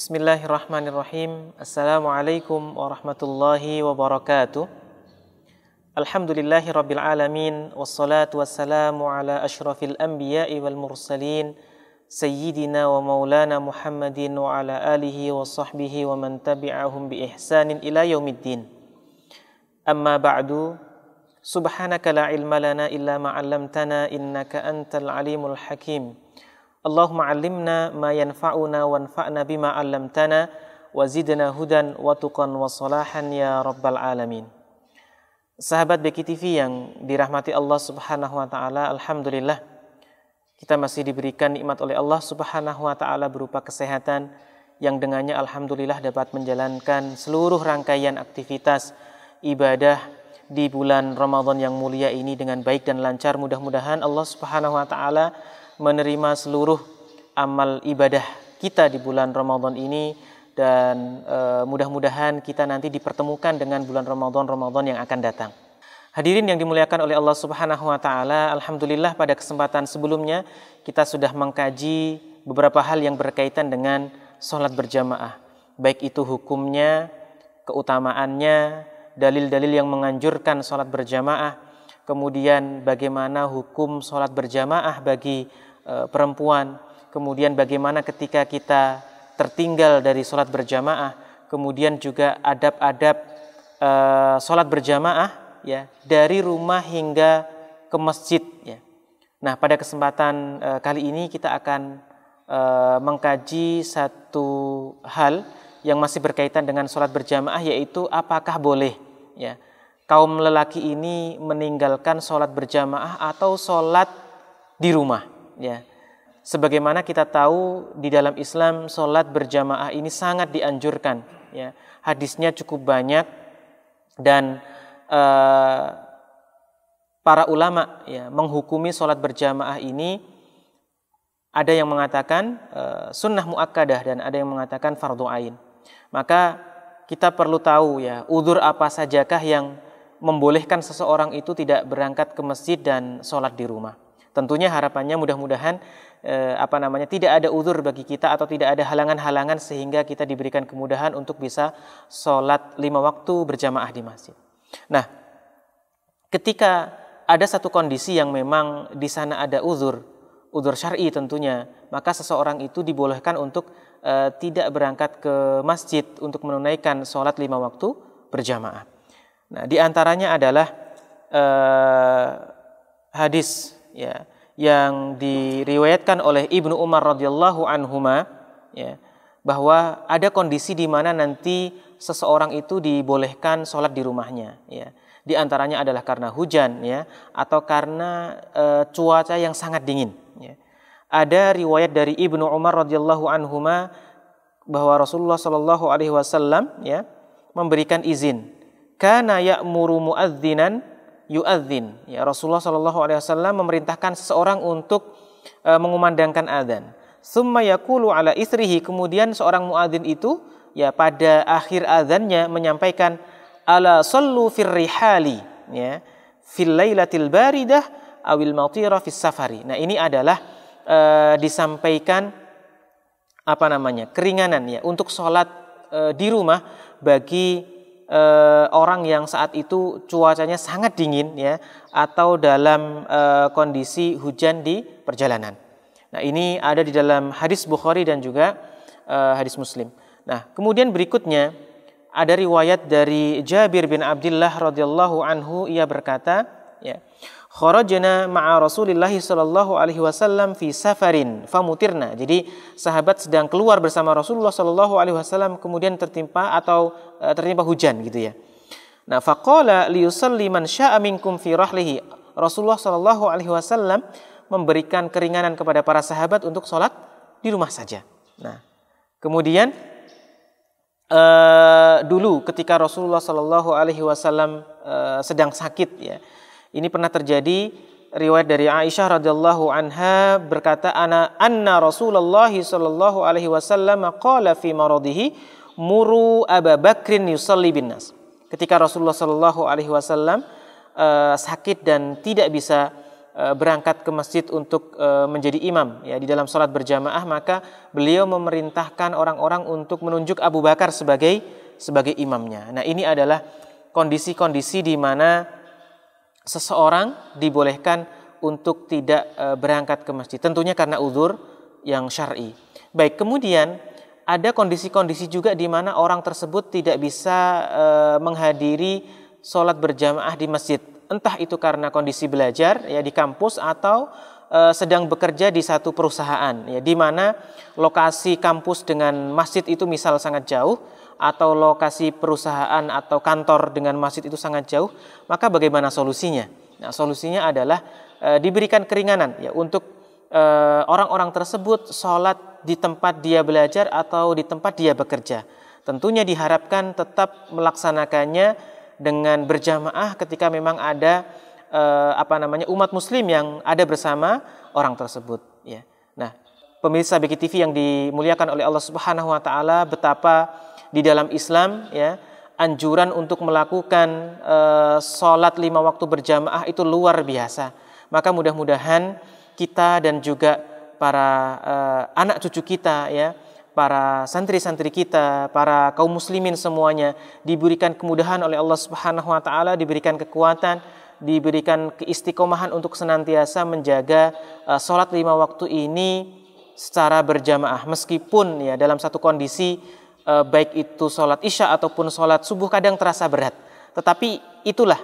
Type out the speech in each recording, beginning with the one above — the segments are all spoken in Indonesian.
Bismillahirrahmanirrahim. Assalamualaikum warahmatullahi wabarakatuh. Alhamdulillahi rabbil alamin. Wassalatu wassalamu ala ashrafil anbiya'i wal mursalin, Sayyidina wa maulana Muhammadin wa ala alihi wa sahbihi wa man tabi'ahum bi ihsanin ila yaumiddin. Amma ba'du. Subhanaka la ilma lana illa ma'allamtana innaka antal alimul hakim. Allahumma 'allimna ma yanfa'una wanfa'na bima 'allamtana wa zidna hudan wa tuqan wa salahan ya rabbal alamin. Sahabat BKTV yang dirahmati Allah Subhanahu wa taala, alhamdulillah kita masih diberikan nikmat oleh Allah Subhanahu wa taala berupa kesehatan yang dengannya alhamdulillah dapat menjalankan seluruh rangkaian aktivitas ibadah di bulan Ramadan yang mulia ini dengan baik dan lancar. Mudah-mudahan Allah Subhanahu wa taala menerima seluruh amal ibadah kita di bulan Ramadan ini dan mudah-mudahan kita nanti dipertemukan dengan bulan Ramadan yang akan datang. Hadirin yang dimuliakan oleh Allah Subhanahu wa taala, alhamdulillah pada kesempatan sebelumnya kita sudah mengkaji beberapa hal yang berkaitan dengan sholat berjamaah, baik itu hukumnya, keutamaannya, dalil-dalil yang menganjurkan sholat berjamaah, kemudian bagaimana hukum sholat berjamaah bagi perempuan, kemudian bagaimana ketika kita tertinggal dari sholat berjamaah, kemudian juga adab-adab sholat berjamaah ya dari rumah hingga ke masjid ya. Nah, pada kesempatan kali ini kita akan mengkaji satu hal yang masih berkaitan dengan sholat berjamaah, yaitu apakah boleh ya kaum lelaki ini meninggalkan sholat berjamaah atau sholat di rumah ya. Sebagaimana kita tahu di dalam Islam sholat berjamaah ini sangat dianjurkan ya. Hadisnya cukup banyak dan para ulama ya menghukumi sholat berjamaah ini, ada yang mengatakan sunnah muakkadah dan ada yang mengatakan fardhu ain. Maka kita perlu tahu ya, udzur apa sajakah yang membolehkan seseorang itu tidak berangkat ke masjid dan sholat di rumah. Tentunya harapannya mudah-mudahan tidak ada udzur bagi kita atau tidak ada halangan-halangan sehingga kita diberikan kemudahan untuk bisa sholat 5 waktu berjamaah di masjid. Nah, ketika ada satu kondisi yang memang di sana ada udzur syar'i tentunya, maka seseorang itu dibolehkan untuk tidak berangkat ke masjid untuk menunaikan sholat 5 waktu berjamaah. Nah, di antaranya adalah hadis ya yang diriwayatkan oleh Ibnu Umar radhiyallahu anhuma ya, bahwa ada kondisi di mana nanti seseorang itu dibolehkan sholat di rumahnya ya. Di antaranya adalah karena hujan ya, atau karena cuaca yang sangat dingin ya. Ada riwayat dari Ibnu Umar radhiyallahu anhuma bahwa Rasulullah shallallahu alaihi wasallam ya memberikan izin, kana ya'muru muadzinan yu'adzin ya. Rasulullah shallallahu alaihi wasallam memerintahkan seseorang untuk mengumandangkan adzan. Tsumma yaqulu ala isrihi, kemudian seorang muadzin itu ya pada akhir adzannya menyampaikan ala sallu fir rihali ya fil lailatil baridah awil matira fis safari. Nah, ini adalah disampaikan keringanan ya untuk sholat di rumah bagi orang yang saat itu cuacanya sangat dingin ya, atau dalam kondisi hujan di perjalanan. Nah, ini ada di dalam hadis Bukhari dan juga hadis Muslim. Nah, kemudian berikutnya ada riwayat dari Jabir bin Abdullah radhiyallahu anhu, ia berkata ya, kharajna ma'a Rasulillah sallallahu alaihi wasallam fi safarin famutirna. Jadi sahabat sedang keluar bersama Rasulullah sallallahu alaihi wasallam, kemudian tertimpa hujan gitu ya. Nah, faqala liyusalli man syaa minkum fi rahlihi. Rasulullah sallallahu alaihi wasallam memberikan keringanan kepada para sahabat untuk sholat di rumah saja. Nah, kemudian dulu ketika Rasulullah sallallahu alaihi wasallam sedang sakit ya. Ini pernah terjadi, riwayat dari Aisyah radhiyallahu anha berkata anna Rasulullah sallallahu alaihi wasallam qala fi maradihi muru Abu Bakrin yusalli bin nas. Ketika Rasulullah sallallahu alaihi wasallam sakit dan tidak bisa berangkat ke masjid untuk menjadi imam ya di dalam sholat berjamaah, maka beliau memerintahkan orang-orang untuk menunjuk Abu Bakar sebagai imamnya. Nah, ini adalah kondisi-kondisi di mana seseorang dibolehkan untuk tidak berangkat ke masjid, tentunya karena uzur yang syar'i. Baik, kemudian ada kondisi-kondisi juga di mana orang tersebut tidak bisa menghadiri sholat berjamaah di masjid. Entah itu karena kondisi belajar ya di kampus atau sedang bekerja di satu perusahaan ya, di mana lokasi kampus dengan masjid itu misal sangat jauh, atau lokasi perusahaan atau kantor dengan masjid itu sangat jauh, maka bagaimana solusinya? Nah, solusinya adalah diberikan keringanan ya untuk orang-orang tersebut sholat di tempat dia belajar atau di tempat dia bekerja. Tentunya diharapkan tetap melaksanakannya dengan berjamaah ketika memang ada umat muslim yang ada bersama orang tersebut ya. Nah, pemirsa BKTV yang dimuliakan oleh Allah Subhanahu wa taala, betapa di dalam Islam ya anjuran untuk melakukan sholat 5 waktu berjamaah itu luar biasa. Maka mudah-mudahan kita dan juga para anak cucu kita ya, para santri-santri kita, para kaum muslimin semuanya diberikan kemudahan oleh Allah Subhanahu wa taala, diberikan kekuatan, diberikan keistiqomahan untuk senantiasa menjaga sholat 5 waktu ini secara berjamaah, meskipun ya dalam satu kondisi baik itu sholat isya ataupun sholat subuh kadang terasa berat. Tetapi itulah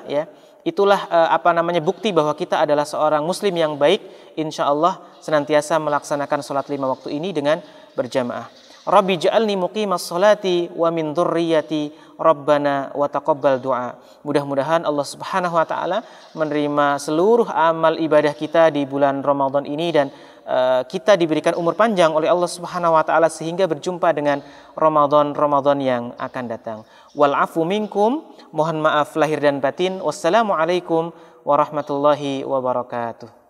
bukti bahwa kita adalah seorang muslim yang baik, insya Allah senantiasa melaksanakan sholat 5 waktu ini dengan berjamaah. Rabbi ja'alni muqimas sholati wa min dzurriyyati rabbana wa taqabbal du'a. Mudah-mudahan Allah Subhanahu wa taala menerima seluruh amal ibadah kita di bulan Ramadan ini, dan kita diberikan umur panjang oleh Allah Subhanahu wa taala sehingga berjumpa dengan Ramadan yang akan datang. Wal afu minkum, mohon maaf lahir dan batin. Wassalamualaikum warahmatullahi wabarakatuh.